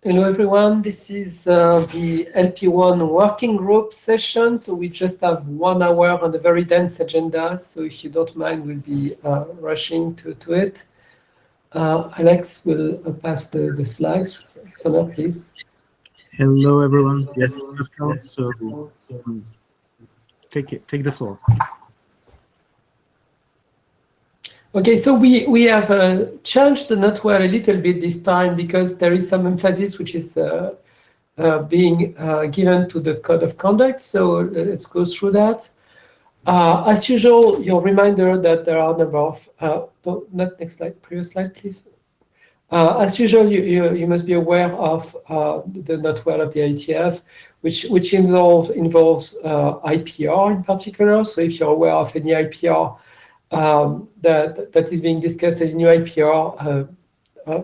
Hello everyone, this is the LP1 working group session. So we just have 1 hour on a very dense agenda. So if you don't mind, we'll be rushing to it. Alex will pass the slides. Alexander, please. Hello, everyone. Yes, Pascal. So take the floor. Okay, so we have changed the noteware a little bit this time because there is some emphasis which is being given to the code of conduct. So let's go through that. As usual, your reminder that there are a number of, not next slide, previous slide, please. As usual, you must be aware of the noteware of the IETF, which involves IPR in particular. So if you're aware of any IPR that is being discussed, a new IPR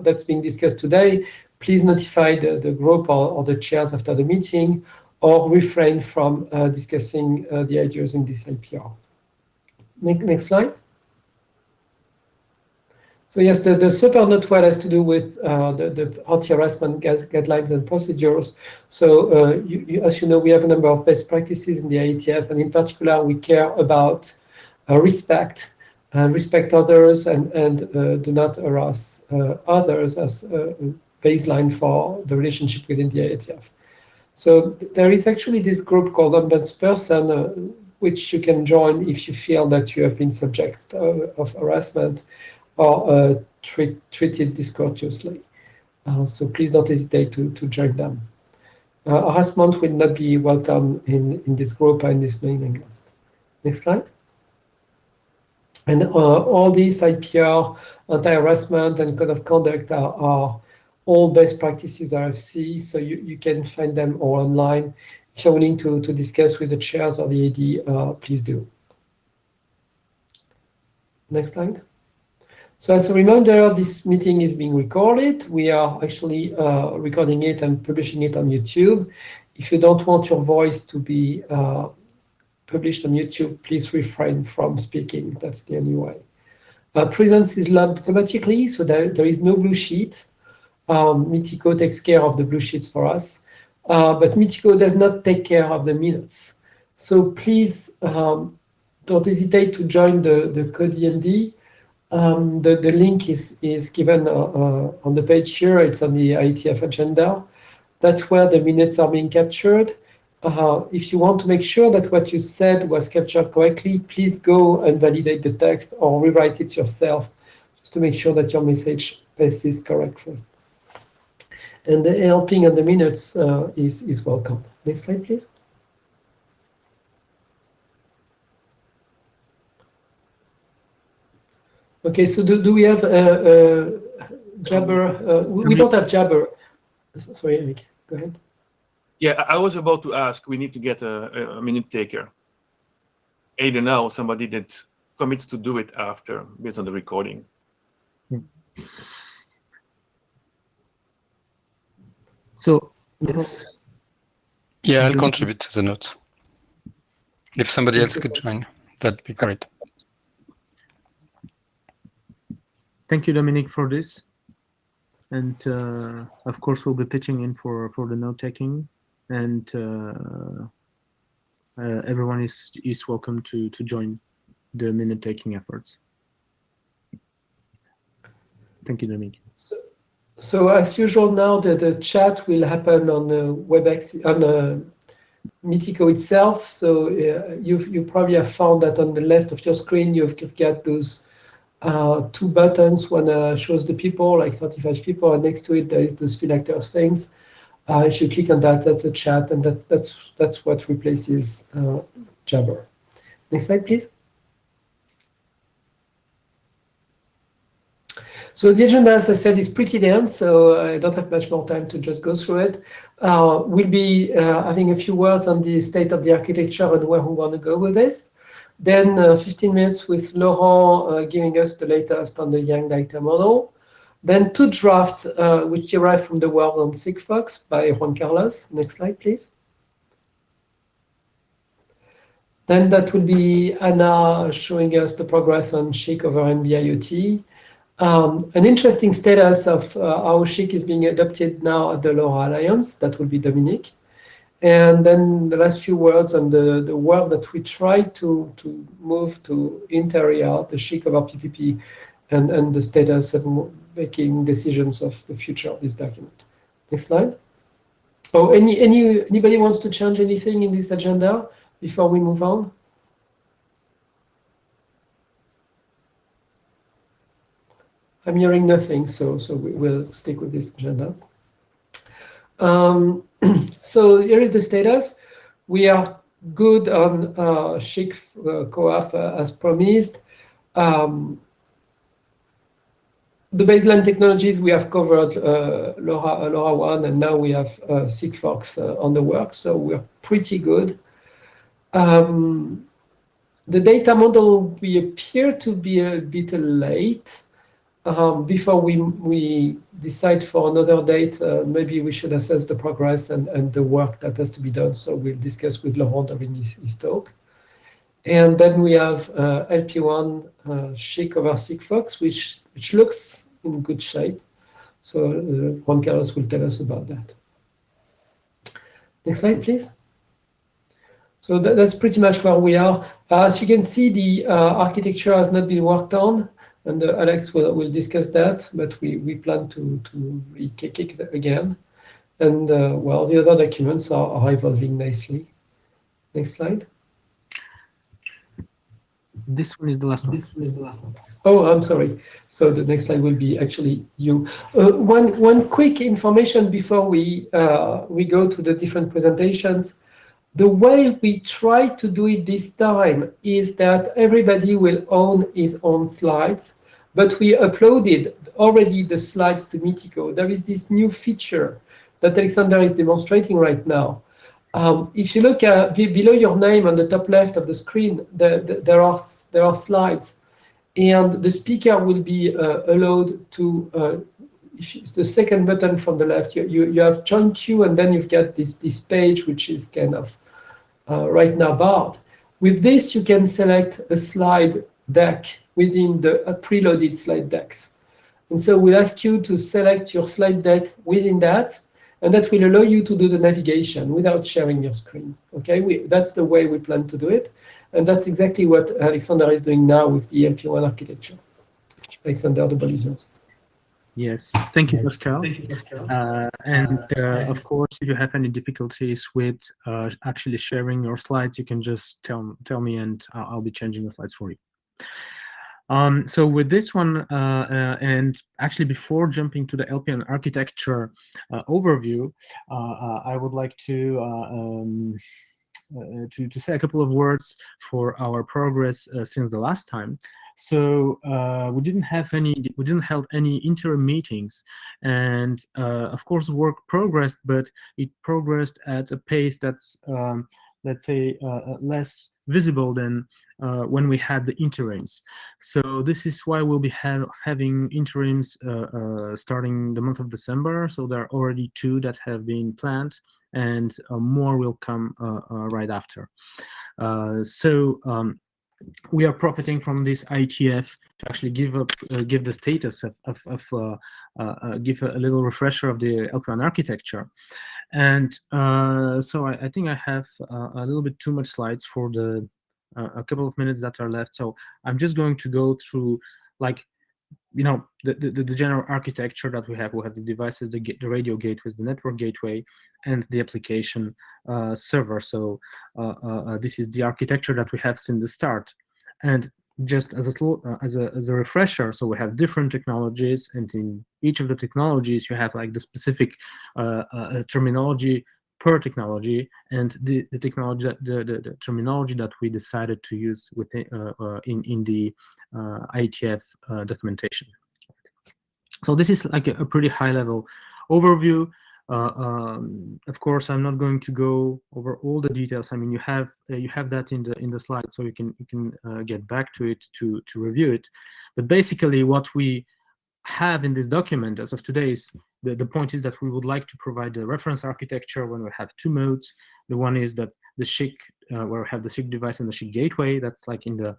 that's being discussed today, please notify the group or the chairs after the meeting, or refrain from discussing the ideas in this IPR. Next slide. So yes, the super noteware has to do with the anti-harassment guidelines and procedures. So as you know, we have a number of best practices in the IETF, and in particular, we care about respect others and do not harass others as a baseline for the relationship within the IETF. So there is actually this group called ombudsperson, which you can join if you feel that you have been subject of harassment or treated discourteously. So please don't hesitate to join them. Harassment will not be welcome in this group and this mailing list. Next slide. And all these IPR, anti-harassment, and code of conduct are all best practices RFC, so you can find them all online. If you're willing to discuss with the chairs or the AD, please do. Next slide. So as a reminder, this meeting is being recorded. We are actually recording it and publishing it on YouTube. If you don't want your voice to be published on YouTube, please refrain from speaking. That's the only way. Presence is logged automatically, so there is no blue sheet. Mitico takes care of the blue sheets for us, but Mitico does not take care of the minutes. So please don't hesitate to join the CodeDMD. The link is given on the page here. It's on the IETF agenda. That's where the minutes are being captured. If you want to make sure that what you said was captured correctly, please go and validate the text or rewrite it yourself, just to make sure that your message passes correctly. And the helping on the minutes is welcome. Next slide, please. Okay, so do we have Jabber? We don't have Jabber. Sorry, Eric, go ahead. Yeah, I was about to ask, we need to get a minute taker. Either now or somebody that commits to do it after, based on the recording. So, yes. Yeah, I'll contribute to the notes. If somebody else could join, that'd be great. Thank you, Dominic, for this. And of course, we'll be pitching in for the note-taking. And everyone is welcome to join the minute-taking efforts. Thank you, Dominic. So as usual, now the chat will happen on the WebEx on Mitico itself. So you probably have found that on the left of your screen you've got those 2 buttons. One shows the people, like 35 people, and next to it there is those phylacteries things. If you click on that, that's a chat, and that's what replaces Jabber. Next slide, please. So the agenda, as I said, is pretty dense, so I don't have much more time to just go through it. We'll be having a few words on the state of the architecture and where we want to go with this. Then 15 minutes with Laurent giving us the latest on the Young data model. Then 2 drafts which derive from the work on Sigfox by Juan Carlos. Next slide, please. Then that will be Anna showing us the progress on SHIC over NB-IoT. An interesting status of how SHIC is being adopted now at the LoRa Alliance. That will be Dominique. And then the last few words on the work that we try to move to interior, the SHIC over PPP, and the status of making decisions of the future of this document. Next slide. Oh, anybody wants to change anything in this agenda before we move on? I'm hearing nothing, so we will stick with this agenda. So here is the status. We are good on SHIC co-op as promised. The baseline technologies we have covered LoRa 1, and now we have Sigfox on the work, so we're pretty good. The data model, we appear to be a bit late. Before we decide for another date, maybe we should assess the progress and the work that has to be done. So we'll discuss with Laurent during his talk. And then we have LP1 SHIC over Sigfox, which looks in good shape. So Juan Carlos will tell us about that. Next slide, please. So that's pretty much where we are. As you can see, the architecture has not been worked on. And Alex will discuss that, but we plan to kick it again. And well, the other documents are evolving nicely. Next slide. This one is the last one. Oh, I'm sorry. So the next slide will be actually you. One quick information before we go to the different presentations. The way we try to do it this time is that everybody will own his own slides, but we uploaded already the slides to Mitico. There is this new feature that Alexander is demonstrating right now. If you look below your name on the top left of the screen, there are slides, and the speaker will be allowed to. If the second button from the left, you have join queue, and then you've got this page which is kind of right now barred. With this, you can select a slide deck within the preloaded slide decks. And so we'll ask you to select your slide deck within that, and that will allow you to do the navigation without sharing your screen. Okay, that's the way we plan to do it. And that's exactly what Alexander is doing now with the LP1 architecture. Alexander, the ball is yours. Yes, thank you, Pascal. Of course, if you have any difficulties with actually sharing your slides, you can just tell me, and I'll be changing the slides for you. So with this one, and actually before jumping to the LPN architecture overview, I would like to say a couple of words for our progress since the last time. So we didn't hold any interim meetings, and of course work progressed, but it progressed at a pace that's let's say less visible than when we had the interims. So this is why we'll be having interims starting the month of December. So there are already 2 that have been planned, and more will come right after. We are profiting from this IETF to actually give the status give a little refresher of the LP1 architecture. And so I think I have a little bit too much slides for the a couple of minutes that are left. So I'm just going to go through, like, you know, the general architecture that we have. We have the devices, the radio gateways, the network gateway, and the application server. So this is the architecture that we have since the start. And just as a refresher, so we have different technologies, and in each of the technologies you have like the specific terminology per technology, and the technology the terminology that we decided to use within in the IETF documentation. So this is like a pretty high level overview. Of course, I'm not going to go over all the details. I mean, you have that in the slide, so you can get back to it to review it. But basically, what we have in this document as of today is the point is that we would like to provide the reference architecture when we have 2 modes. The one is that the SHIC, where we have the SHIC device and the SHIC gateway. That's like in the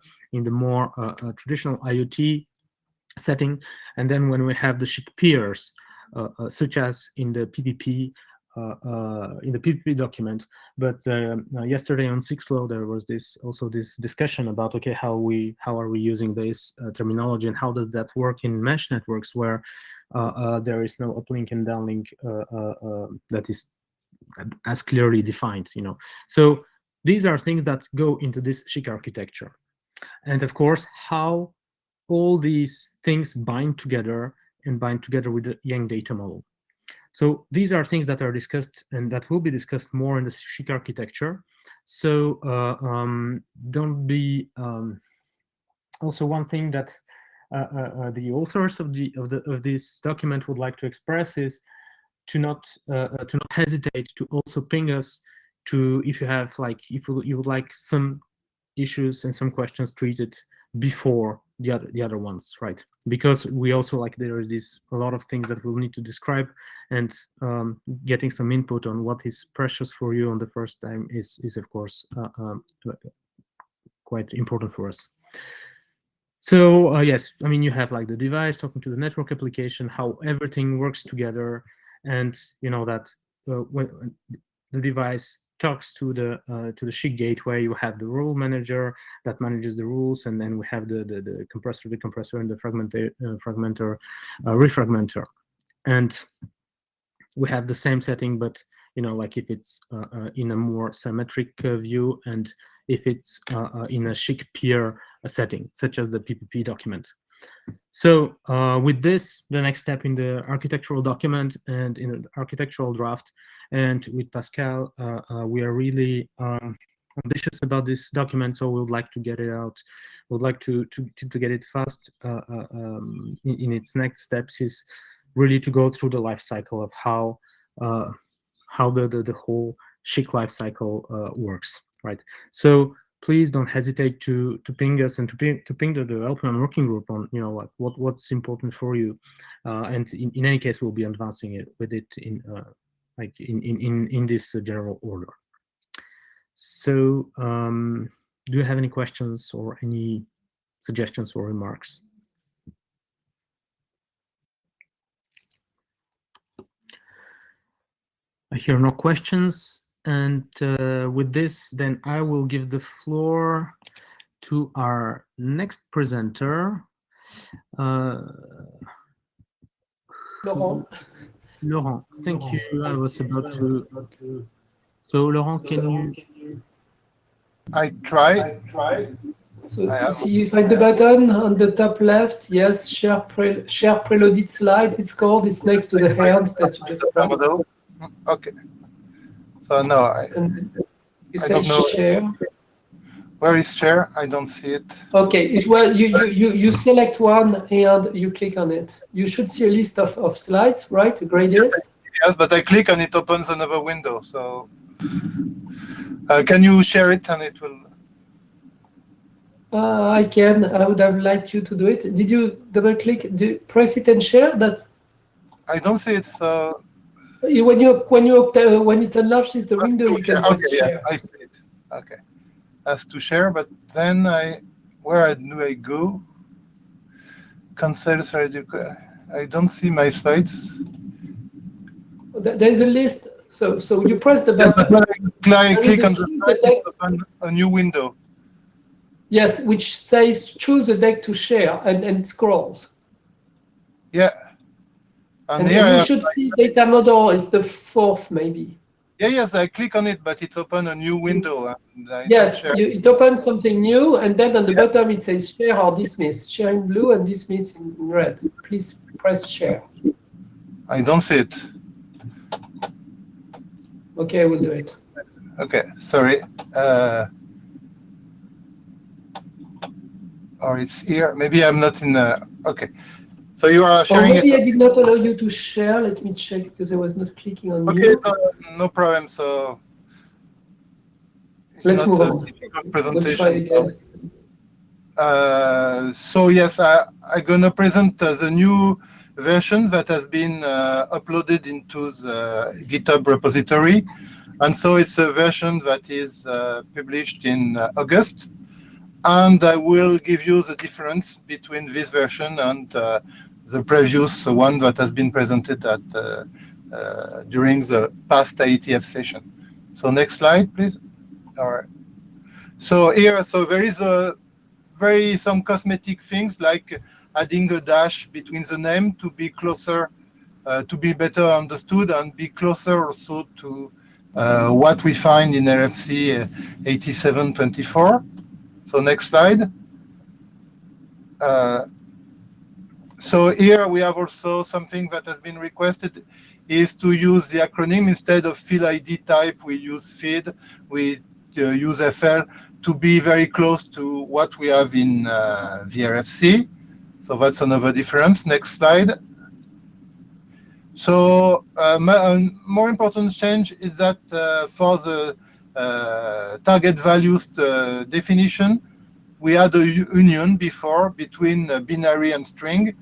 more traditional IoT setting, and then when we have the SCHC peers, such as in the PPP document. But yesterday on 6law there was this discussion about, okay, how are we using this terminology, and how does that work in mesh networks where there is no uplink and downlink that is as clearly defined, you know. So these are things that go into this SCHC architecture, and of course how all these things bind together with the Yang data model. So these are things that are discussed and that will be discussed more in the SCHC architecture. So don't be also one thing that the authors of this document would like to express is to not hesitate to also ping us to, if you have if you would like some issues and some questions treated before the other ones, right? Because we also there is a lot of things that we'll need to describe, and getting some input on what is precious for you on the first time is of course quite important for us. So yes, I mean, you have the device talking to the network application, how everything works together, and you know that when the device talks to the SCHC gateway, you have the rule manager that manages the rules, and then we have the compressor, and the fragmenter, refragmenter, and we have the same setting, but you know, if it's in a more symmetric view, and if it's in a SCHC peer setting, such as the PPP document. So with this, the next step in the architectural document and in the architectural draft, and with Pascal, we are really ambitious about this document, so we would like to get it out. We would like to get it fast. In its next steps is really to go through the life cycle of how the whole SCHC life cycle works, right? So please don't hesitate to ping us and to ping the development working group on, you know, what's important for you, and in any case we'll be advancing it with it in in this general order. So do you have any questions or any suggestions or remarks? I hear no questions. And with this, then I will give the floor to our next presenter, Laurent. Laurent, thank you. I was about to. So, Laurent, can you? I try. So see, you find the button on the top left. Yes, share preloaded slides. It's called. It's next to the hand that you just pressed. Okay. So no, you say share. Where is share? I don't see it. Okay. Well, you select one and you click on it. You should see a list of slides, right? A gray list. Yes, but I click and it opens another window. So can you share it and it will? I can. I would have liked you to do it. Did you double click? Press it and share? That's. I don't see it. So. When it enlarges the window, you can press share. Yeah, I see it. Okay. As to share, but then where do I go? Cancel slide. I don't see my slides. There's a list. So you press the button. I click on the slide, it opens a new window. Yes, which says choose a deck to share, and it scrolls. Yeah. And here you should see data model is the fourth, maybe. Yeah, yes, I click on it, but it opens a new window. And yes, it opens something new, and then on the bottom it says share or dismiss. Share in blue and dismiss in red. Please press share. I don't see it. Okay, I will do it. Okay, sorry. Or it's here. Maybe I'm not in the. Okay. So you are sharing maybe I did not allow you to share. Let me check because I was not clicking on you. Okay, no problem. So it's let's move on. Presentation. We'll try again. So yes, I'm gonna present the new version that has been uploaded into the GitHub repository, and so it's a version that is published in August. and I will give you the difference between this version and the previous one that has been presented at during the past IETF session. So next slide, please. All right. So here, so there is some cosmetic things like adding a dash between the name to be closer, to be better understood and be closer also to what we find in RFC 8724. So next slide. So here we have also something that has been requested is to use the acronym instead of field ID type. We use FID, we use FL to be very close to what we have in the RFC. So that's another difference. Next slide. So more important change is that for the target values definition, we had a union before between binary and string.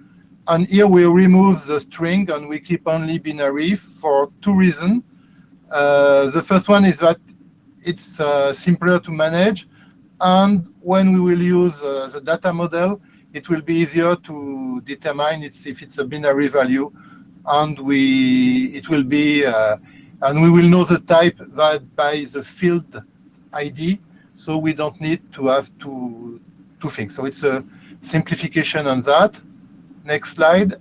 And here we remove the string and we keep only binary for two reasons. The first one is that it's simpler to manage. And when we will use the data model, it will be easier to determine if it's a binary value. And we will know the type by the field ID. So we don't need to have two things. So it's a simplification on that. Next slide.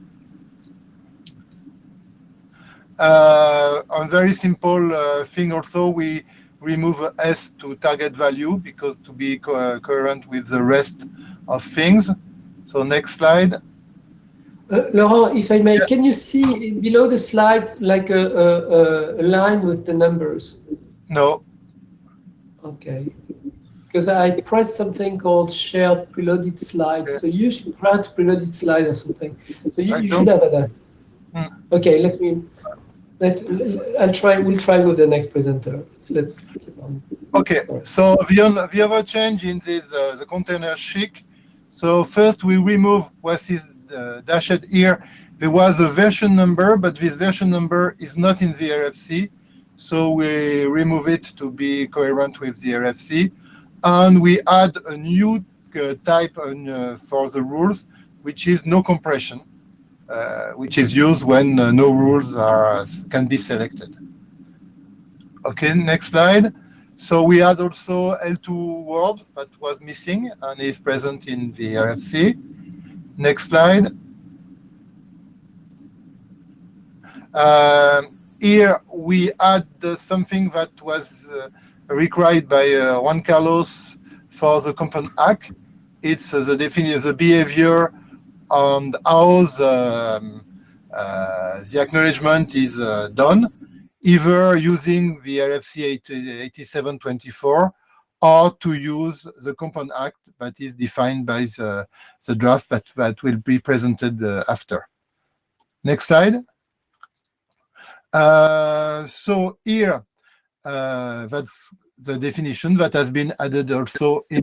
A very simple thing also, we remove S to target value because to be coherent with the rest of things. So next slide. Laurent, if I may, can you see below the slides like a line with the numbers? No. Okay. Because I pressed something called shared preloaded slides. Yeah. So you should grant preloaded slide or something. So you should have that. Okay, we'll try with the next presenter. Let's keep on. Okay, sorry. So the other change in this the container chic. So first we remove what is dashed here. There was a version number, but this version number is not in the RFC. So we remove it to be coherent with the RFC. And we add a new type for the rules, which is no compression, which is used when no rules can be selected. Okay, next slide. So we add also L2 word that was missing and is present in the RFC. Next slide. Here we add something that was required by Juan Carlos for the compound hack. It's the behavior and how the acknowledgement is done, either using the RFC 8724 or to use the compound act that is defined by the draft that will be presented after. Next slide. So here, that's the definition that has been added also in.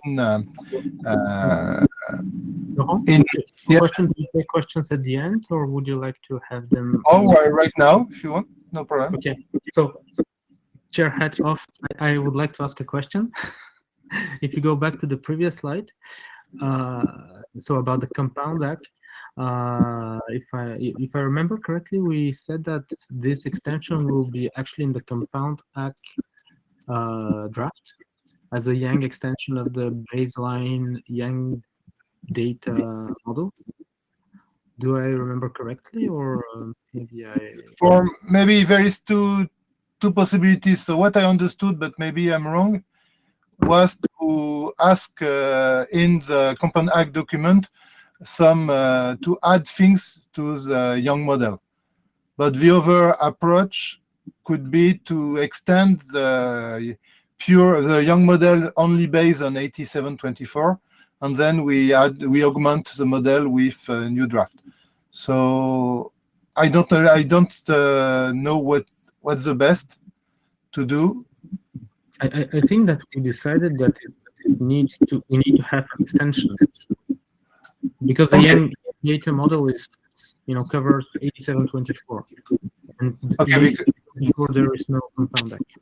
Questions at the end, or would you like to have them? Oh, right now, if you want, no problem. Okay. So Chair, hats off. I would like to ask a question. If you go back to the previous slide, so about the compound act. If I remember correctly, we said that this extension will be actually in the compound act draft as a Yang extension of the baseline Yang data model. Do I remember correctly, or maybe I? For maybe there is two possibilities. So what I understood, but maybe I'm wrong, was to ask in the compound act document to add things to the Yang model. But the other approach could be to extend the Yang model only based on 8724, and then we augment the model with a new draft. So I don't know what's the best to do. I think that we decided that we need to have an extension. Because the Yang data model is, covers 8724, and before there is no compound act.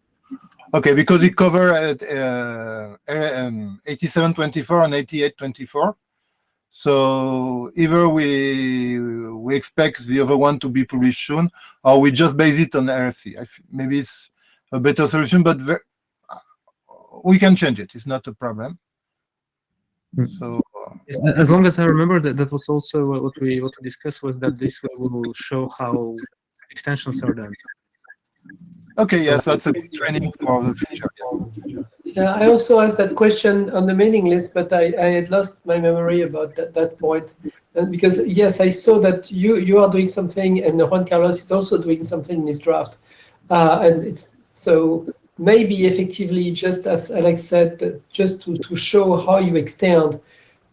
Okay, because it covers 8724 and 8824. So either we expect the other one to be published soon, or we just base it on RFC. Maybe it's a better solution, but we can change it. It's not a problem. So as long as I remember, that was also what we discussed, was that this will show how extensions are done. okay, yes, that's a good training for the future. Yeah, I also asked that question on the mailing list, but I had lost my memory about that point. And because yes, I saw that you are doing something, and Juan Carlos is also doing something in his draft, and it's so maybe effectively, just as Alex said, just to show how you extend,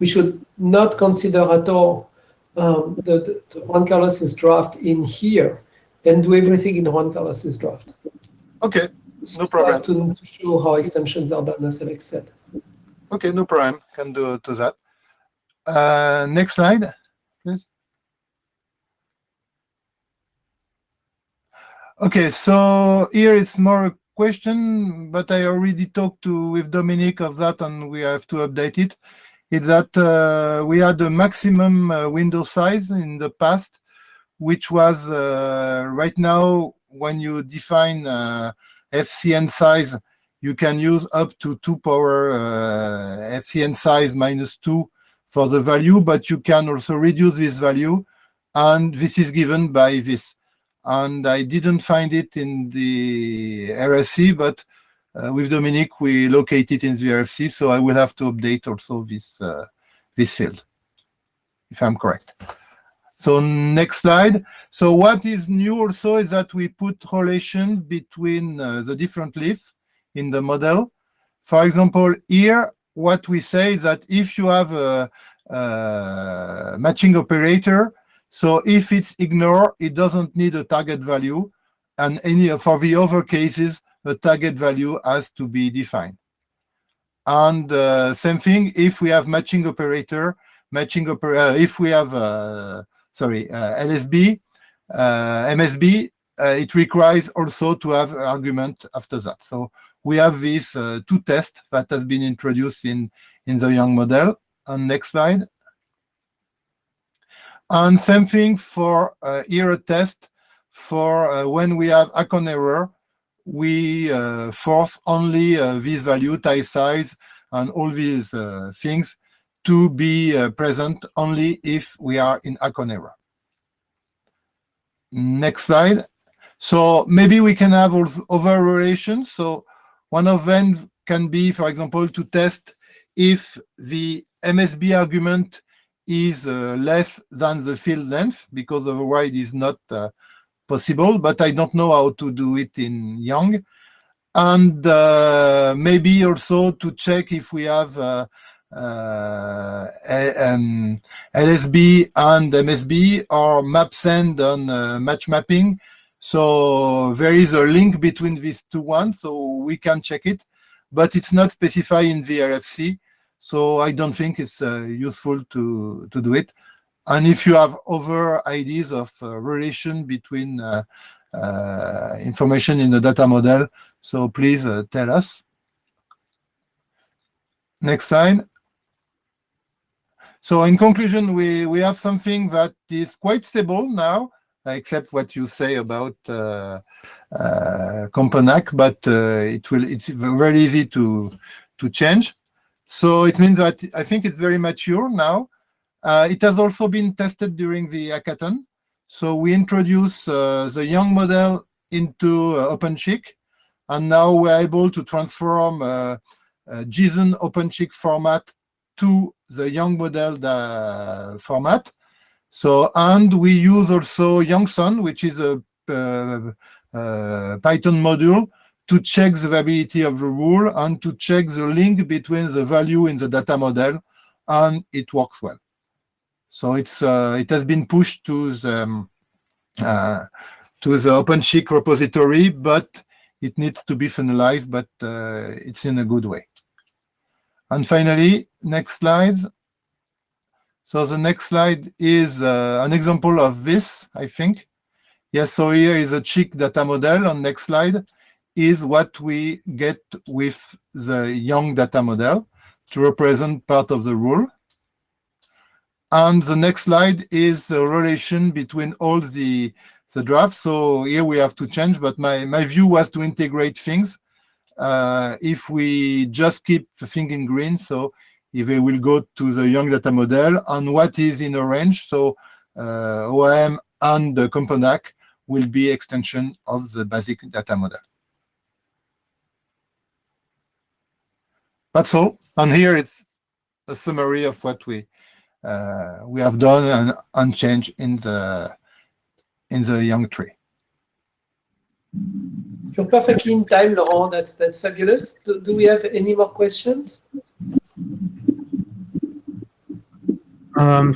we should not consider at all the Juan Carlos's draft in here, and do everything in Juan Carlos's draft. Okay, no problem. To show how extensions are done, as Alex said. Okay, no problem. Can do to that. Next slide, please. Okay, so here it's more a question, but I already talked with Dominic of that, and we have to update it. Is that we had a maximum window size in the past, which was right now when you define FCN size, you can use up to 2 power FCN size -2 for the value, but you can also reduce this value, and this is given by this. And I didn't find it in the RFC, but with Dominic, we locate it in the RFC, so I will have to update also this field, if I'm correct. So next slide. So what is new also is that we put relation between the different leaves in the model. For example, here, what we say is that if you have a matching operator, so if it's ignored, it doesn't need a target value, and for the other cases, the target value has to be defined. And same thing, if we have matching operator, if we have LSB, MSB, it requires also to have argument after that. So we have these 2 tests that has been introduced in the Young model. And next slide. And same thing for error test. For when we have icon error, we force only this value, tie size, and all these things to be present only if we are in icon error. Next slide. So maybe we can have also other relations. So one of them can be, for example, to test if the MSB argument is less than the field length, because otherwise it is not possible, but I don't know how to do it in Young. And maybe also to check if we have LSB and MSB or map send on match mapping. So there is a link between these 2 ones, so we can check it, but it's not specified in the RFC. So I don't think it's useful to do it. And if you have other ideas of relation between information in the data model, so please tell us. Next slide. So in conclusion, we have something that is quite stable now, except what you say about Componac, but it's very easy to change. So it means that I think it's very mature now. It has also been tested during the hackathon. So we introduced the Young model into OpenShift, and now we're able to transform JSON OpenShift format to the Young model format. So, and we use also Youngson, which is a Python module, to check the validity of the rule and to check the link between the value in the data model, and it works well. So it has been pushed to the OpenShift repository, but it needs to be finalized, but it's in a good way. And finally, next slide. So the next slide is an example of this, I think. Yes, so here is a check data model on next slide. is what we get with the young data model to represent part of the rule. And the next slide is the relation between all the drafts. So here we have to change, but my view was to integrate things. If we just keep the thing in green, so if we will go to the young data model, and what is in orange, so OM and the Componac will be extension of the basic data model. That's all. And here it's a summary of what we have done and changed in the young tree. You're perfectly in time, Laurent. That's fabulous. Do we have any more questions?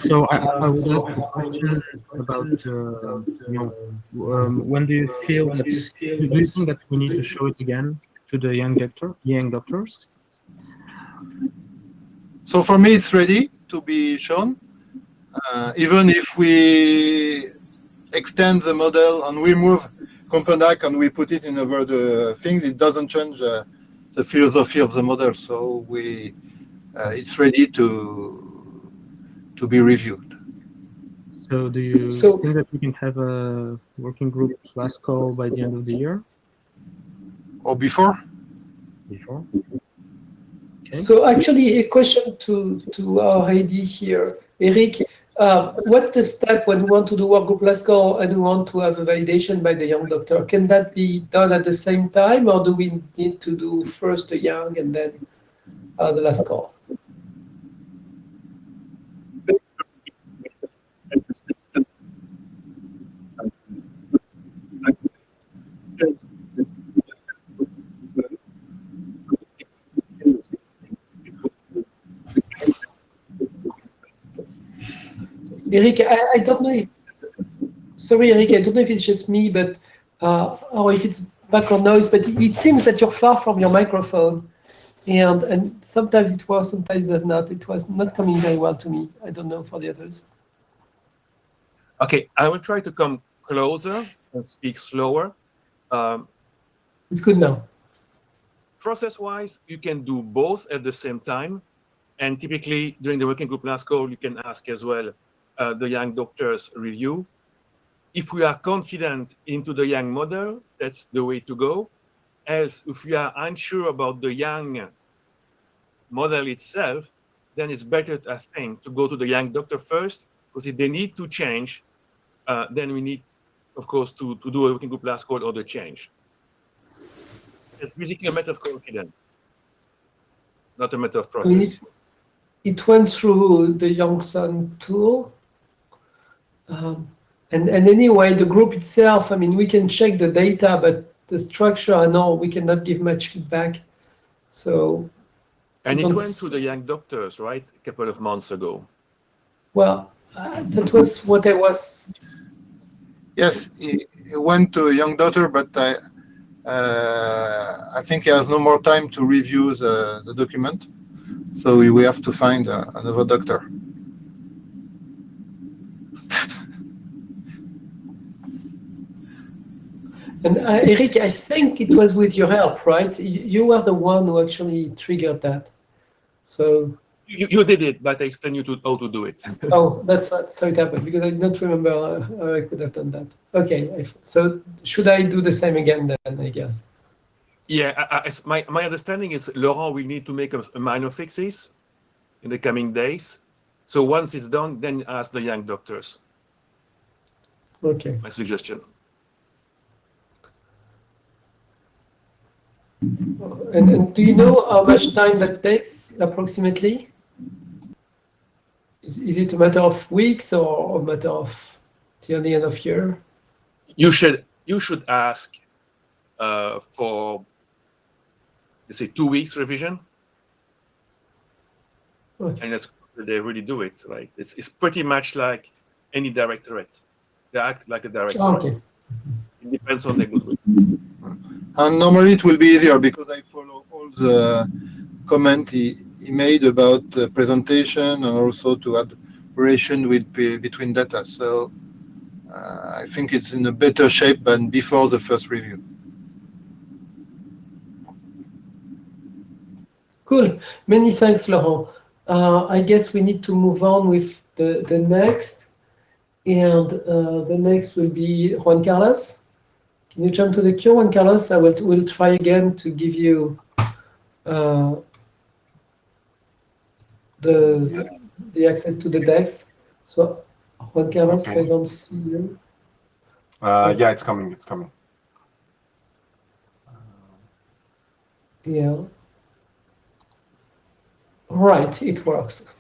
So I would ask a question about when do you feel that do you think that we need to show it again to the young doctors? So for me, it's ready to be shown. Even if we extend the model and we move Componac and we put it in over the things, it doesn't change the philosophy of the model. So it's ready to be reviewed. So do you think that we can have a working group last call by the end of the year? Or before? Before. Okay. So actually, a question to our AD here, Eric. What's the step when we want to do work group last call and we want to have a validation by the young doctor? Can that be done at the same time, or do we need to do first the young and then the last call? Eric, I don't know. Sorry, Eric, I don't know if it's just me, but or if it's background noise. But it seems that you're far from your microphone, and sometimes it works, sometimes it does not. It was not coming very well to me. I don't know for the others. Okay, I will try to come closer and speak slower. It's good now. Process-wise, you can do both at the same time. And typically, during the working group last call, you can ask as well the young doctors review. If we are confident into the young model, that's the way to go. Else, if we are unsure about the young model itself, then it's better, I think, to go to the young doctor first, because if they need to change, then we need, of course, to do a working group last call or the change. It's basically a matter of confidence, not a matter of process. I mean, it went through the Youngson tool. And anyway, the group itself, I mean, we can check the data, but the structure, I know we cannot give much feedback. So. And it went to the young doctors, right? A couple of months ago. Well, that was what I was. Yes, he went to a young daughter, but I think he has no more time to review the document. So we have to find another doctor. And Eric, I think it was with your help, right? You were the one who actually triggered that. So you did it, but I explained you how to do it. Oh, that's how it happened, because I don't remember how I could have done that. Okay, so should I do the same again then, I guess? Yeah, my understanding is Laurent will need to make a minor fixes in the coming days. So once it's done, then ask the young doctors. Okay. My suggestion. And do you know how much time that takes approximately? Is it a matter of weeks or a matter of till the end of year? You should ask for, let's say, 2 weeks revision. Okay. And that's they really do it, right? It's pretty much like any directorate. They act like a directorate. Oh, okay. It depends on the goodwill. And normally it will be easier because I follow all the comment he made about the presentation and also to add relation between data. So I think it's in a better shape than before the first review. Cool. Many thanks, Laurent. I guess we need to move on with the next. And the next will be Juan Carlos. Can you jump to the queue, Juan Carlos? I will try again to give you the access to the decks. So, Juan Carlos, Okay. I don't see you. Yeah, it's coming. It's coming. Yeah. Right, it works.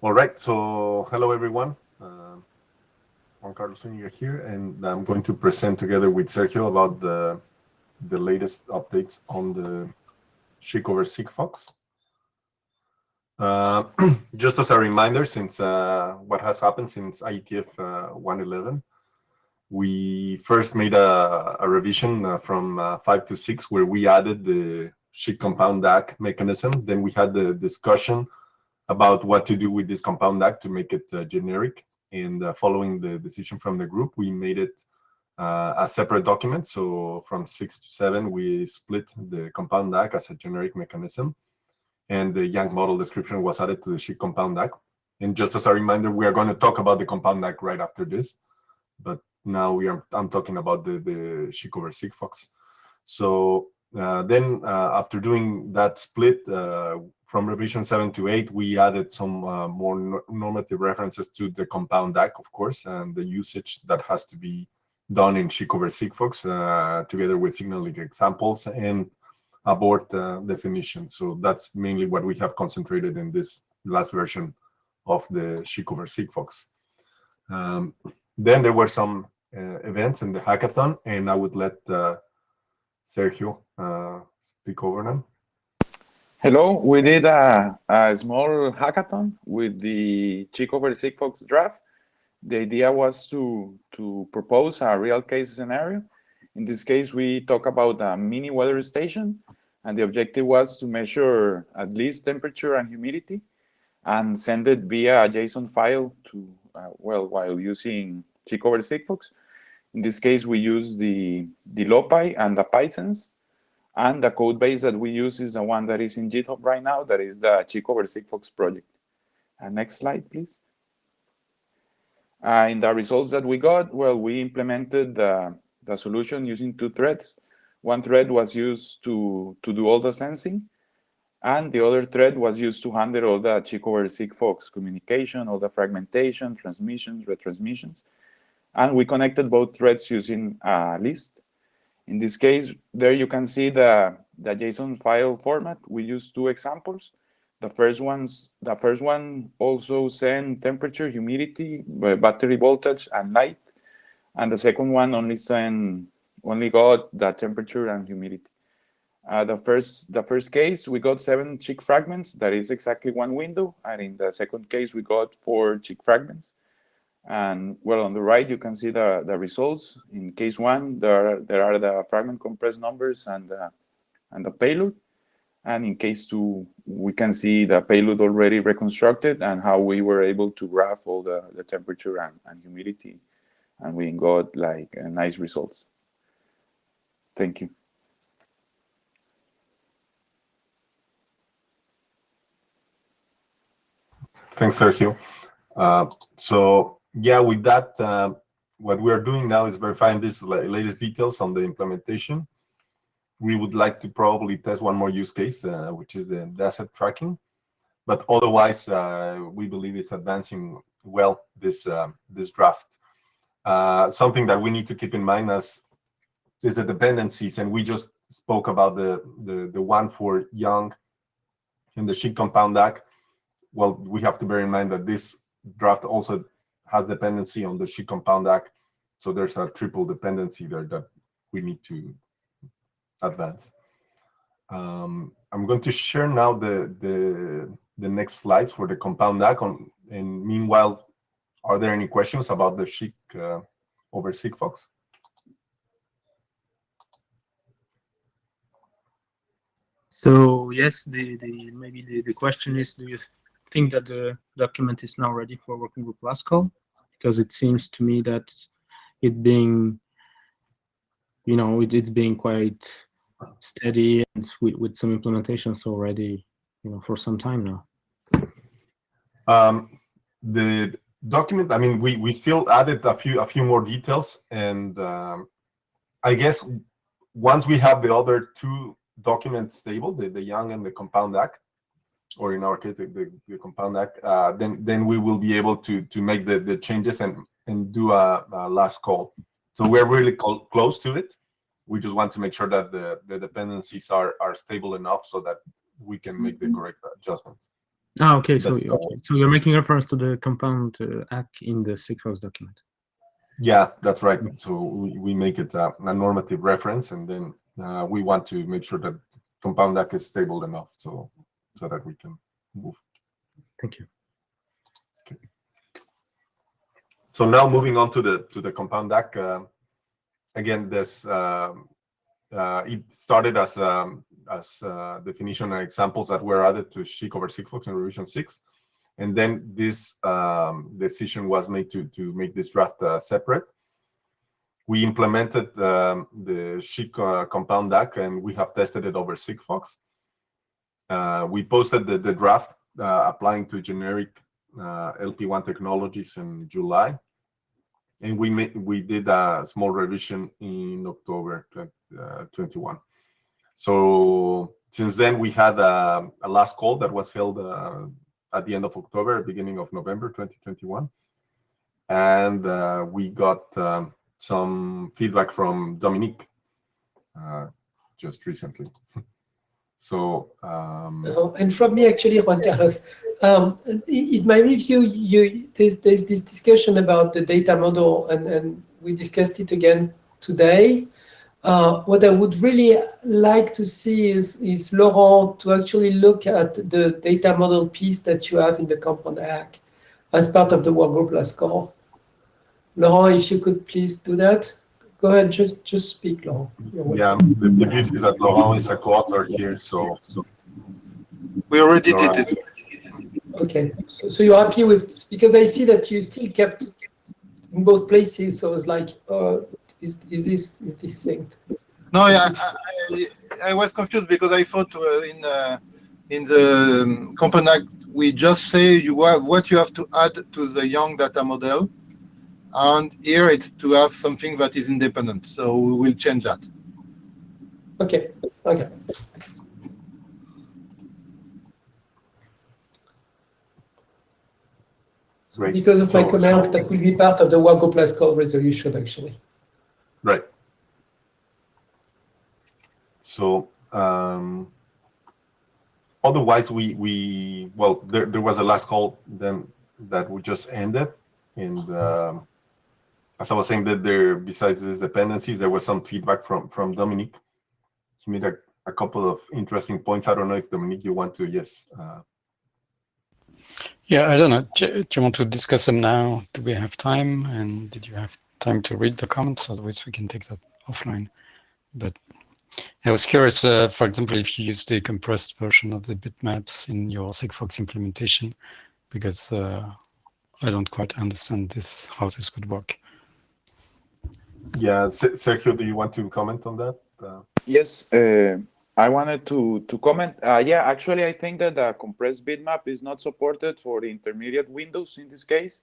All right. So, hello everyone. Juan Carlos Zúñiga here, and I'm going to present together with Sergio about the latest updates on the SHIC over Sigfox. Just as a reminder, since what has happened since IETF 111, we first made a revision from 5 to 6, where we added the SHIC compound DAC mechanism. Then we had the discussion about what to do with this compound DAC to make it generic. And following the decision from the group, we made it a separate document. So from 6 to 7, we split the compound DAC as a generic mechanism, and the Young model description was added to the SHIC compound DAC. And just as a reminder, we are going to talk about the compound DAC right after this, but now I'm talking about the SHIC over Sigfox. So then after doing that split, from revision 7 to 8, we added some more normative references to the compound DAC, of course, and the usage that has to be done in SHIC over Sigfox, together with signaling examples and abort definition. So that's mainly what we have concentrated in this last version of the SHIC over Sigfox. Then there were some events in the hackathon, and I would let Sergio speak over them. Hello, we did a small hackathon with the SHIC over Sigfox draft. The idea was to propose a real case scenario. In this case, we talk about a mini weather station, and the objective was to measure at least temperature and humidity and send it via a JSON file to, while using SHIC over Sigfox. In this case, we use the LOPI and the Pythons. And the code base that we use is the one that is in GitHub right now, that is the SHIC over Sigfox project. Next slide, please. In the results that we got, well, we implemented the solution using 2 threads. One thread was used to do all the sensing, and the other thread was used to handle all the SHIC over Sigfox communication, all the fragmentation, transmissions, retransmissions. And we connected both threads using a list. In this case, there you can see the JSON file format. We use 2 examples. The first one also sent temperature, humidity, battery voltage, and light. And the second one only got the temperature and humidity. The first case, we got 7 SHIC fragments. That is exactly 1 window. And in the second case, we got 4 SHIC fragments. And well, on the right, you can see the results. In case 1, there are the fragment compressed numbers and the payload. And in case 2, we can see the payload already reconstructed and how we were able to graph all the temperature and humidity. And we got like nice results. Thank you. Thanks, Sergio. So yeah, with that, what we are doing now is verifying these latest details on the implementation. We would like to probably test one more use case, which is the asset tracking. But otherwise, we believe it's advancing well, this draft. Something that we need to keep in mind is the dependencies, and we just spoke about the one for Young and the SHIC compound DAC. Well, we have to bear in mind that this draft also has dependency on the SHIC compound DAC, so there's a triple dependency there that we need to advance. I'm going to share now the next slides for the compound DAC. And meanwhile, are there any questions about the SHIC over Sigfox? So yes, maybe the question is, do you think that the document is now ready for working group last call? Because it seems to me that it's being, it's being quite steady and with some implementations already, for some time now. The document, I mean, we still added a few more details, and I guess once we have the other two documents stable, the Young and the Compound Act, or in our case the Compound Act, then we will be able to make the changes and do a last call. So we're really close to it. We just want to make sure that the dependencies are stable enough so that we can make the correct adjustments. Okay, so you're making reference to the Compound Act in the Sigfox document. Yeah, that's right. So we make it a normative reference, and then we want to make sure that Compound Act is stable enough so that we can move. Thank you. Okay. So now moving on to the Compound Act. Again, this it started as definition and examples that were added to SCHC over Sigfox in revision 6, and then this decision was made to make this draft separate. We implemented the SCHC Compound Act, and we have tested it over Sigfox. We posted the draft applying to generic LP1 technologies in July, and we did a small revision in October 2021. So since then, we had a last call that was held at the end of October, beginning of November 2021, and we got some feedback from Dominique just recently. So and from me actually, Juan Carlos, in my review, there's this discussion about the data model, and we discussed it again today. What I would really like to see is Laurent to actually look at the data model piece that you have in the Compound Act as part of the workgroup last call. Laurent, if you could please do that. Go ahead, just speak, Laurent. Yeah, the beauty is that Laurent is a co-author here, so we already did it. Okay, so you're happy with, because I see that you still kept in both places, so it's like, is this synced? No, yeah, I was confused because I thought in the Compound Act we just say what you have to add to the Young data model, and here it's to have something that is independent. So we will change that. Okay. Great. Because of my comment, that will be part of the workgroup last call resolution, actually. Right. So otherwise, well, there was a last call then that we just ended, and as I was saying, that besides these dependencies, there was some feedback from Dominique. He made a couple of interesting points. I don't know if Dominique, you want to? Yes. Yeah, I don't know. Do you want to discuss them now? Do we have time? And did you have time to read the comments? Otherwise, we can take that offline. But I was curious, for example, if you use the compressed version of the bitmaps in your Sigfox implementation, because I don't quite understand how this would work. Yeah, Sergio, do you want to comment on that? Yes, I wanted to comment. Yeah, actually, I think that the compressed bitmap is not supported for the intermediate windows in this case,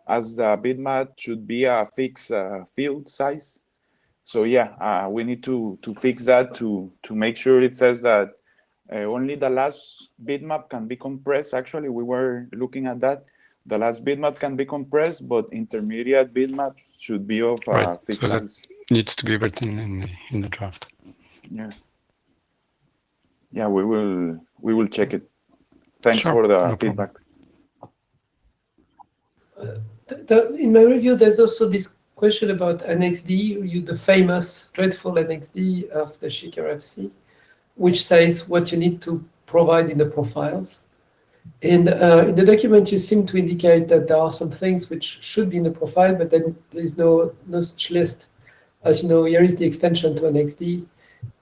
as the bitmap should be a fixed field size. So yeah, we need to fix that to make sure it says that only the last bitmap can be compressed. Actually, we were looking at that. The last bitmap can be compressed, but intermediate bitmap should be of fixed size. Needs to be written in the draft. Yeah. Yeah, we will check it. Thanks Sure, for the no feedback. In my review, there's also this question about NXD, the famous dreadful NXD of the SCHC RFC, which says what you need to provide in the profiles. And in the document, you seem to indicate that there are some things which should be in the profile, but then there is no such list. As you know, here is the extension to NXD,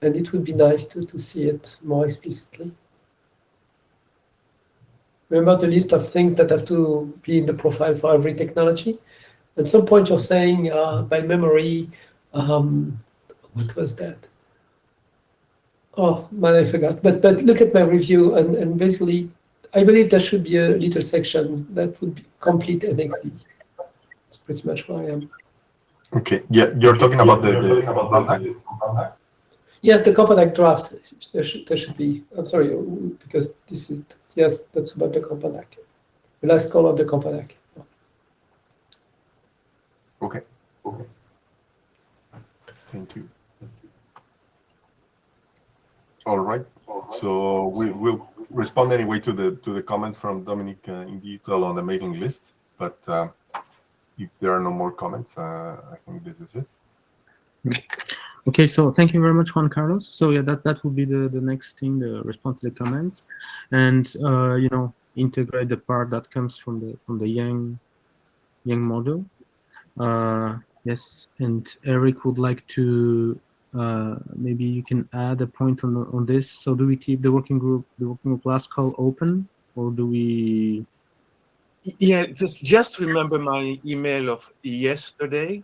and it would be nice to see it more explicitly. Remember the list of things that have to be in the profile for every technology? At some point, you're saying by memory, what was that? Oh man, I forgot. But look at my review, and basically, I believe there should be a little section that would be complete NXD. That's pretty much where I am. Okay. Yeah, you're talking about the compact? Yes, the Compact draft. There should be. I'm sorry, because this is, yes, that's about the Compact. The last call of the Compact. Okay. Thank you. All right. So we will respond anyway to the comments from Dominic in detail on the mailing list. But if there are no more comments, I think this is it. Okay, so thank you very much, Juan Carlos. So yeah, that will be the next thing, the response to the comments, and you know, integrate the part that comes from the Yang module. Yes, and Eric would like to maybe you can add a point on this. So do we keep the working group last call open, or do we? Yeah, just remember my email of yesterday.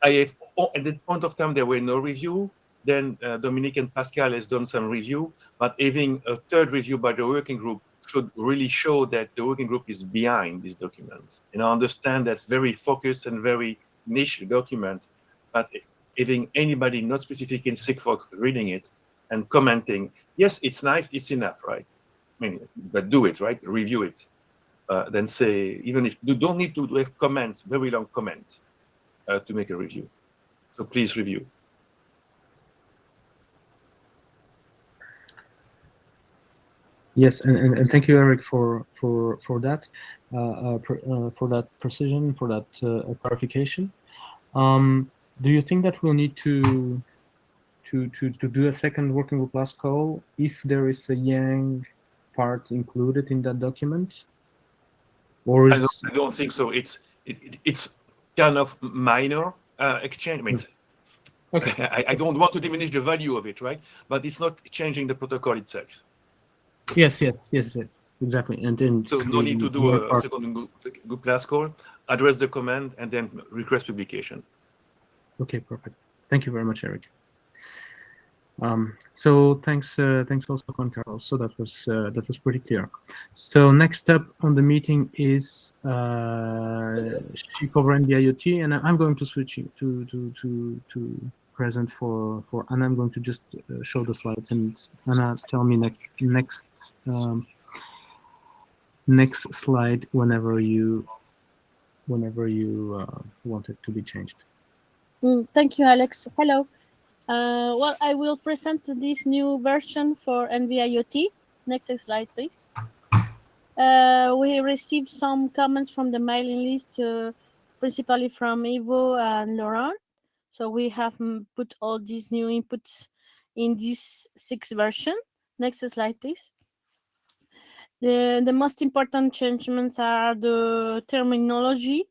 I have, at that point of time, there were no review. Then Dominique and Pascal has done some review, but having a third review by the working group should really show that the working group is behind these documents. And I understand that's very focused and very niche document, but having anybody not specific in Sigfox reading it and commenting, yes, it's nice, it's enough, right? I mean, but do it, right? Review it. Then say, even if you don't need to have comments, very long comments, to make a review. So please review. Yes, and thank you, Eric, for that precision, for that clarification. Do you think that we'll need to do a second working group last call if there is a Yang part included in that document? Or is I don't think so. It's kind of minor exchange. I mean, okay. I don't want to diminish the value of it, right? But it's not changing the protocol itself. Yes, exactly. And then so no need to do a second group last call. Address the command and then request publication. Okay, perfect. Thank you very much, Eric. So thanks also, Juan Carlos. So that was pretty clear. So next step on the meeting is she cover NB-IoT, and I'm going to switch to present for Anna. I'm going to just show the slides, and Anna, tell me next slide whenever you want it to be changed. Thank you, Alex. Hello. Well, I will present this new version for NB-IoT. Next slide, please. We received some comments from the mailing list, principally from Ivo and Laurent. So we have put all these new inputs in this 6th version. Next slide, please. The most important changements are the terminology,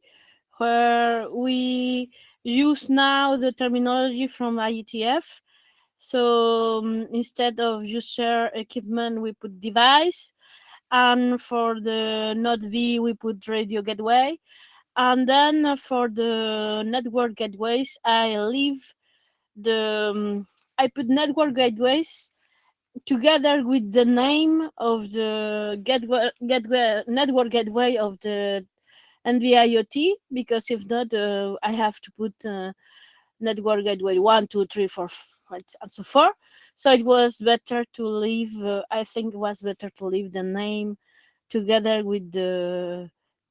where we use now the terminology from IETF. So instead of user equipment, we put device. And for the Node V, we put radio gateway. And then for the network gateways, I put network gateways together with the name of the network gateway of the NB-IoT, because if not, I have to put network gateway 1, 2, 3, 4, and so forth. So it was better to leave. I think it was better to leave the name together with the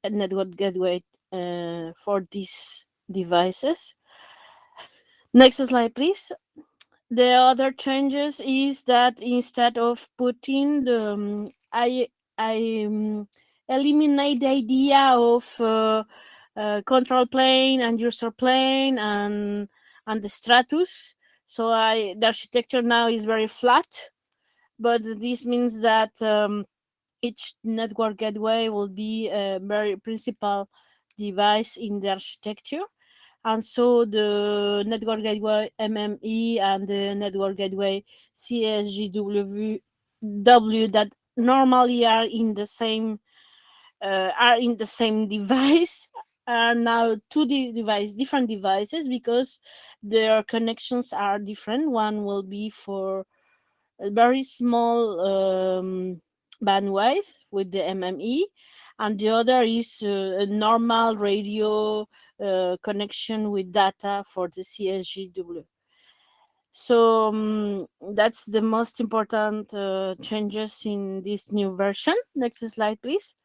network gateway for these devices. Next slide, please. The other changes is that instead of putting the I eliminate the idea of control plane and user plane and the stratus. So the architecture now is very flat, but this means that each network gateway will be a very principal device in the architecture. And so the network gateway MME and the network gateway CSGW that normally are in the same device are now different devices, because their connections are different. One will be for a very small bandwidth with the MME, and the other is a normal radio connection with data for the CSGW. So that's the most important changes in this new version. Next slide, please.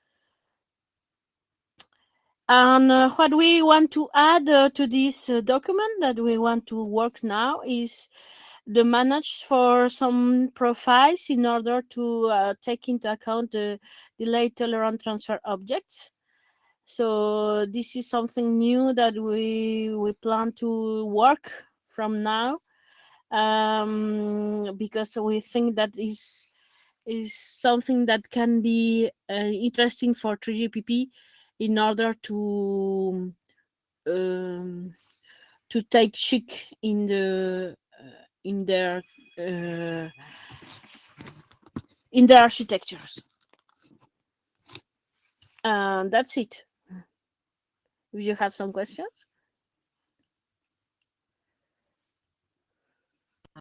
And what we want to add to this document that we want to work now is the manage for some profiles in order to take into account the delay tolerant transfer objects. So this is something new that we plan to work from now, because we think that is something that can be interesting for 3GPP in order to take SHIC in the in their architectures. And that's it. Do you have some questions?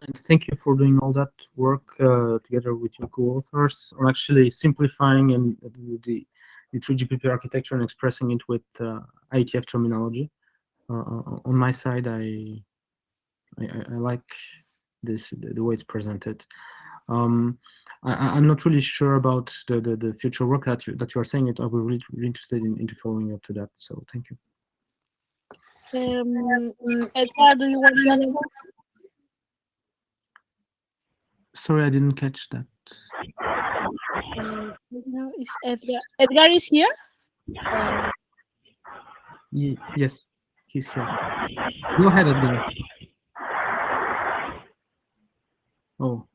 And thank you for doing all that work together with your co-authors on actually simplifying and the 3GPP architecture and expressing it with IETF terminology. On my side, I like this, the way it's presented. I'm not really sure about the future work that you are saying. I'll be really interested into following up to that. So thank you. Edgar, do you want to add? Sorry, I didn't catch that. Edgar is here? Yes, he's here. Go ahead, Edgar. Oh,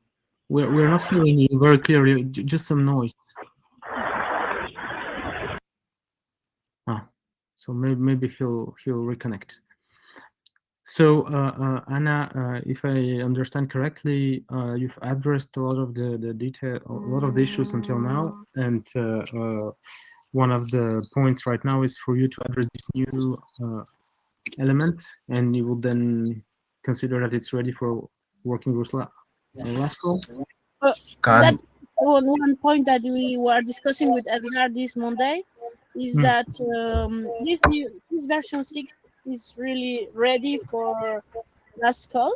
we're not hearing you very clearly. Just some noise. So maybe he'll reconnect. So Anna, if I understand correctly, you've addressed a lot of the detail, a lot of the issues until now, and one of the points right now is for you to address this new element, and you will then consider that it's ready for working groups last call. That's one point that we were discussing with Edgar this Monday, is that this version 6 is really ready for last call.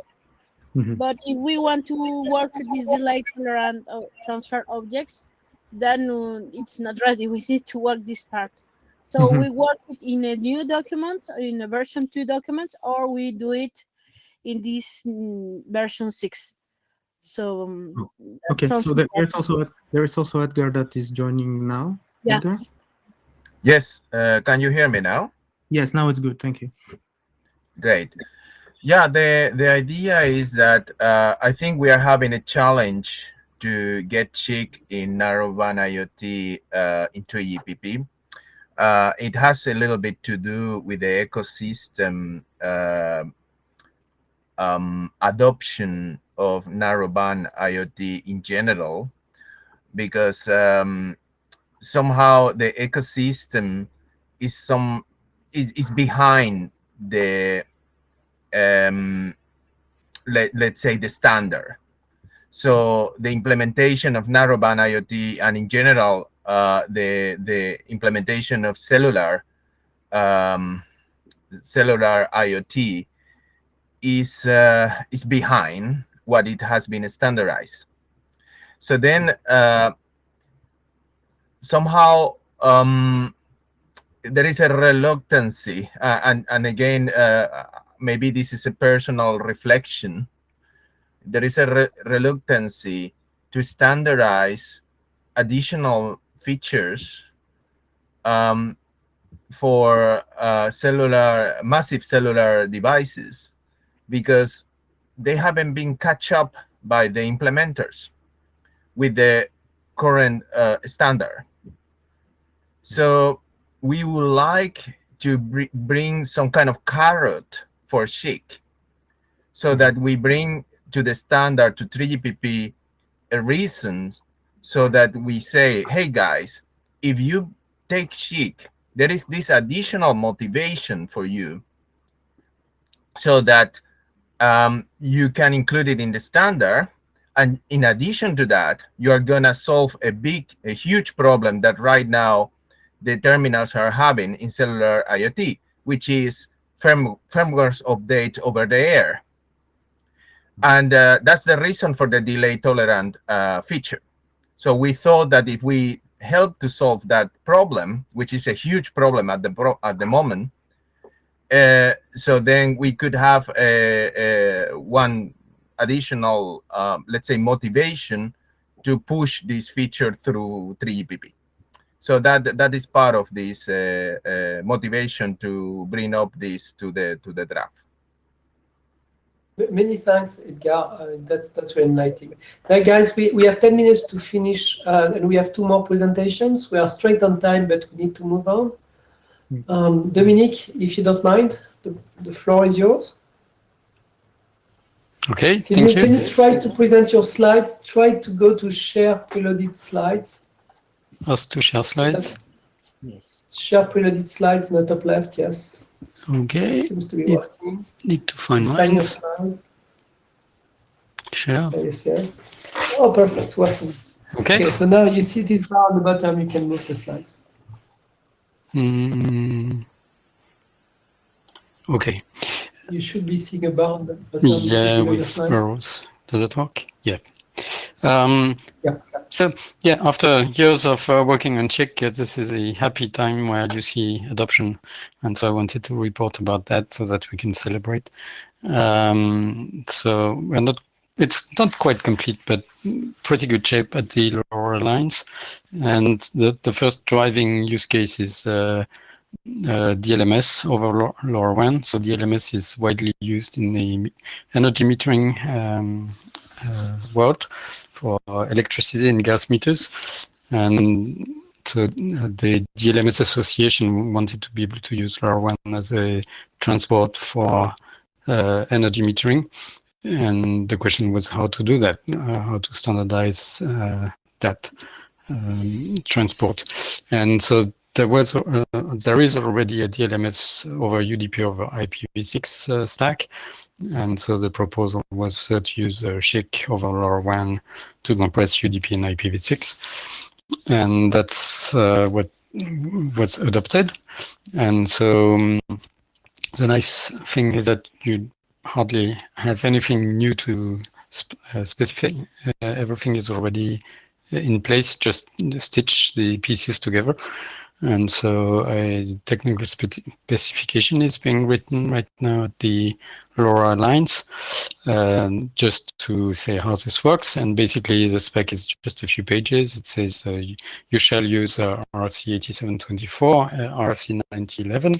But if we want to work with these delay tolerant transfer objects, then it's not ready. We need to work this part. So we work it in a new document, in a version 2 document, or we do it in this version 6. So okay. So there is also Edgar that is joining now. Yeah. Edgar? Yes. Can you hear me now? Yes. Now it's good. Thank you. Great. Yeah. The idea is that I think we are having a challenge to get SHIC in narrowband IoT into EPP. It has a little bit to do with the ecosystem adoption of narrowband IoT in general, because somehow the ecosystem is behind the let's say the standard. So the implementation of narrowband IoT and in general the implementation of cellular IoT is behind what it has been standardized. So then somehow there is a reluctancy, and again maybe this is a personal reflection. There is a reluctancy to standardize additional features for massive cellular devices, because they haven't been catch up by the implementers with the current standard. So we would like to bring some kind of carrot for SHIC, so that we bring to the standard, to 3GPP, a reason so that we say, hey guys, if you take SHIC, there is this additional motivation for you, so that you can include it in the standard, And in addition to that, you are going to solve a huge problem that right now the terminals are having in cellular IoT, which is firmware update over the air. And that's the reason for the delay tolerant feature. So we thought that if we help to solve that problem, which is a huge problem at the moment, so then we could have one additional, let's say, motivation to push this feature through 3GPP. So that is part of this motivation to bring up this to the draft. Many thanks, Edgar. That's very enlightening. Now, guys, we have 10 minutes to finish, and we have 2 more presentations. We are straight on time, but we need to move on. Dominique, if you don't mind, the floor is yours. Okay, Can you try to present your slides? Try to go to share preloaded slides. Us to share slides? Yes. Share preloaded slides in the top left, yes. Okay. Seems to be working. Need to find Find your mine. slides. Share. Yes, yes. Oh, perfect, working. Okay. So now you see this bar on the bottom, you can move the slides. Okay. You should be seeing a bar on the bottom. Yeah, with arrows. Does it work? Yeah. Yeah. So yeah, after years of working on Chick, this is a happy time where you see adoption, and so I wanted to report about that so that we can celebrate. So we're not. It's not quite complete, but pretty good shape at the LoRa lines. And the first driving use case is DLMS over LoRaWAN. So DLMS is widely used in the energy metering world for electricity and gas meters. And so the DLMS Association wanted to be able to use LoRaWAN as a transport for energy metering. And the question was how to do that, how to standardize that transport. And so there is already a DLMS over UDP over IPv6 stack. And so the proposal was to use SHIC over LoRaWAN to compress UDP and IPv6. And that's what was adopted. And so the nice thing is that you hardly have anything new to specify. Everything is already in place, just stitch the pieces together. And so a technical specification is being written right now at the LoRa lines, just to say how this works. And basically the spec is just a few pages. It says you shall use RFC 8724, RFC 9011,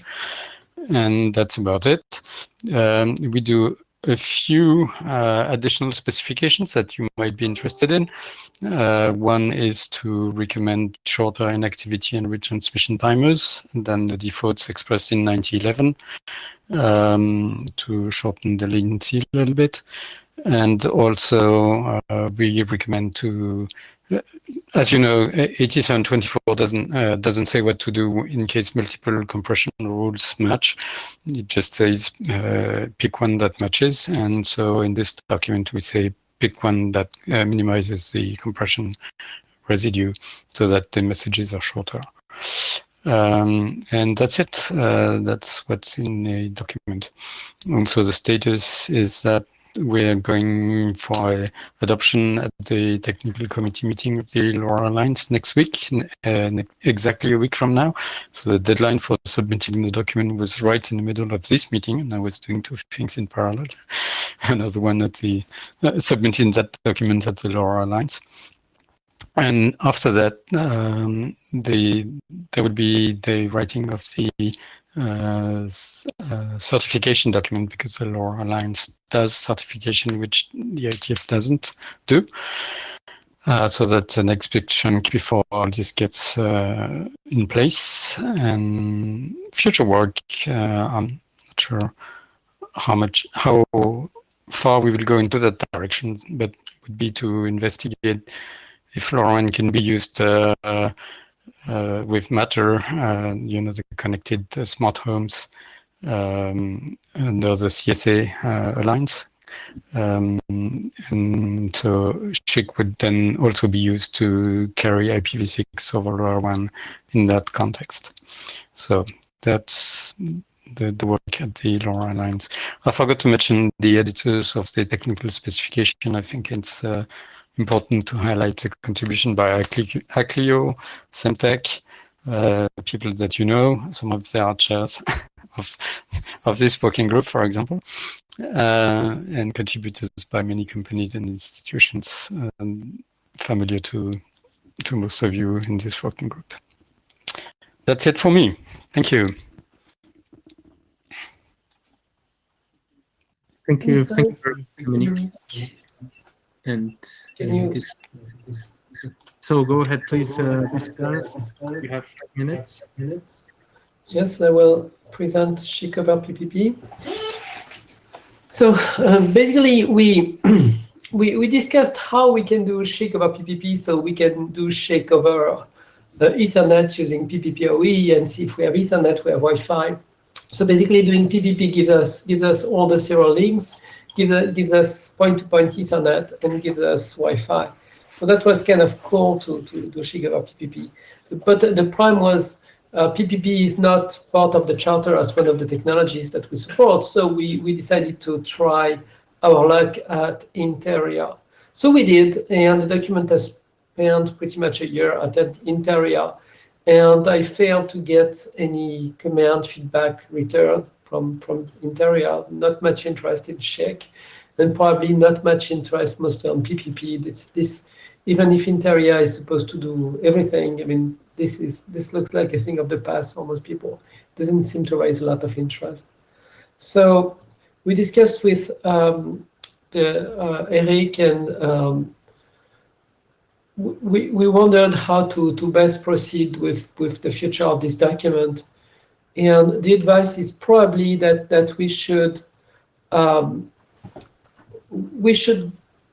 and that's about it. We do a few additional specifications that you might be interested in. One is to recommend shorter inactivity and retransmission timers than the defaults expressed in 9011 to shorten the latency a little bit. And also we recommend to, as you know, 8724 doesn't say what to do in case multiple compression rules match. It just says pick one that matches. And so in this document, we say pick one that minimizes the compression residue so that the messages are shorter. And that's it. That's what's in the document. And so the status is that we're going for adoption at the technical committee meeting of the LoRa Alliance next week, exactly a week from now. So the deadline for submitting the document was right in the middle of this meeting, and I was doing 2 things in parallel. Another one at the submitting that document at the LoRa Alliance. And after that, there would be the writing of the certification document, because the LoRa Alliance does certification, which the IETF doesn't do. So that's the next big chunk before all this gets in place. And future work, I'm not sure how far we will go into that direction, but would be to investigate if LoRaWAN can be used with Matter, the connected smart homes under the CSA alliance, And so SHIC would then also be used to carry IPv6 over LoRaWAN in that context. So that's the work at the LoRa Alliance. I forgot to mention the editors of the technical specification. I think it's important to highlight the contribution by Aclio, Semtech, people that you know. Some of them are chairs of this working group, for example, and contributors by many companies and institutions familiar to most of you in this working group. That's it for me. Thank you. Thank you. Thank you very much, Dominique. And so go ahead, please, Pascal. You have 5 minutes. Yes, I will present SHIC over PPP. So basically, we discussed how we can do SHIC over PPP, so we can do SHIC over Ethernet using PPPoE, and see if we have Ethernet, we have Wi-Fi. So basically, doing PPP gives us all the serial links, gives us point-to-point Ethernet, and gives us Wi-Fi. So that was kind of cool to do SHIC over PPP. But the problem was PPP is not part of the charter as one of the technologies that we support. So we decided to try our luck at Interia. So we did, and the document has spent pretty much a year at Interia. And I failed to get any command feedback return from Interia. Not much interest in SHIC, and probably not much interest mostly on PPP. This even if Interia is supposed to do everything. I mean, this looks like a thing of the past for most people. It doesn't seem to raise a lot of interest. So we discussed with Eric, and we wondered how to best proceed with the future of this document. And the advice is probably that we should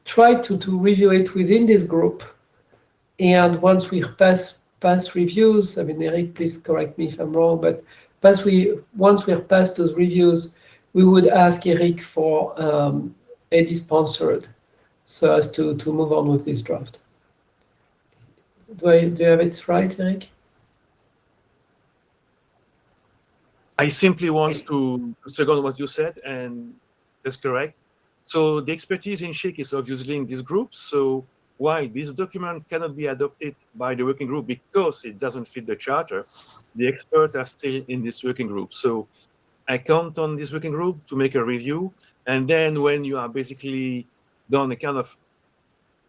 try to review it within this group. And once we pass reviews, I mean, Eric, please correct me if I'm wrong, but once we have passed those reviews, we would ask Eric for AD sponsored, so as to move on with this draft. Do you have it right, Eric? I simply want to second what you said, and that's correct. So the expertise in SHIC is obviously in this group. So while this document cannot be adopted by the working group because it doesn't fit the charter, the experts are still in this working group. So I count on this working group to make a review. And then when you are basically done a kind of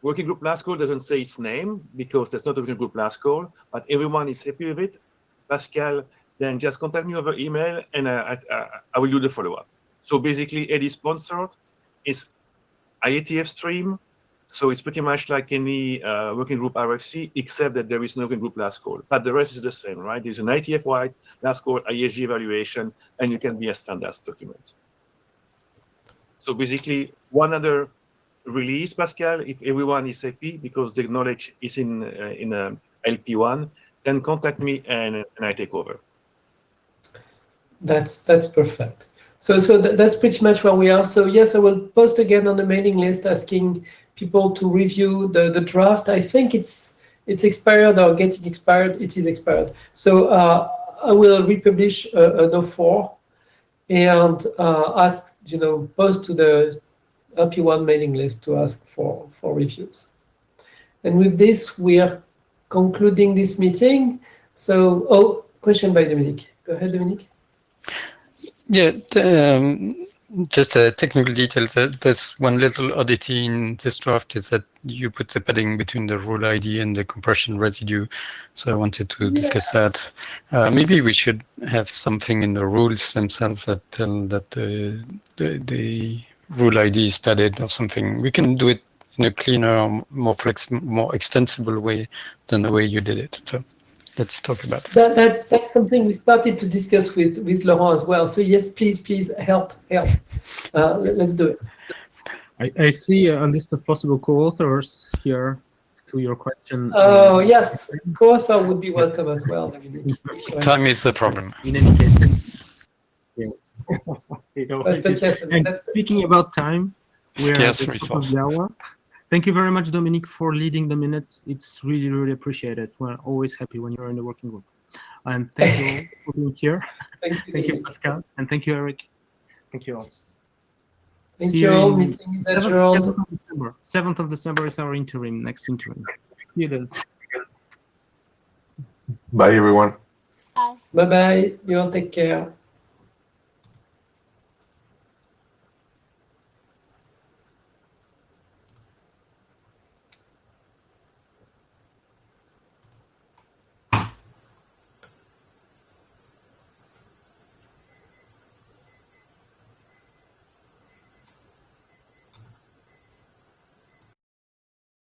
working group last call, doesn't say its name because that's not a working group last call, but everyone is happy with it, Pascal, then just contact me over email and I will do the follow-up. So basically, AD sponsored is IETF stream. So it's pretty much like any working group RFC, except that there is no working group last call. But the rest is the same, right? There's an IETF-wide last call, ISG evaluation, and you can be a standards document. So basically, one other release, Pascal, if everyone is happy, because the knowledge is in LP1, then contact me and I take over. That's perfect. So that's pretty much where we are. So yes, I will post again on the mailing list asking people to review the draft. I think it's expired or getting expired. It is expired. So I will republish an 04 and ask, post to the LP1 mailing list to ask for reviews. And with this, we are concluding this meeting. So, question by Dominique. Go ahead, Dominique. Yeah, just a technical detail. There's one little oddity in this draft is that you put the padding between the rule ID and the compression residue. So I wanted to discuss that. Maybe we should have something in the rules themselves that tell that the rule ID is padded or something. We can do it in a cleaner, more flexible, more extensible way than the way you did it. So let's talk about this. That's something we started to discuss with Laurent as well. So yes, please help. Let's do it. I see a list of possible co-authors here to your question. Oh yes, co-author would be welcome as well. Time is the problem. In any case, yes. But yes, and speaking about time, we're at Scarce the top of resource. the hour. Thank you very much, Dominique, for leading the minutes. It's really, really appreciated. We're always happy when you're in the working group. And thank you all for being here. Thank you. Thank you, Pascal. And thank you, Eric. Thank you all. Thank See you all. in Meeting is 7th adjourned. of December. 7th of December is our interim, next interim. See you then. Bye, everyone. Bye bye. You all take care.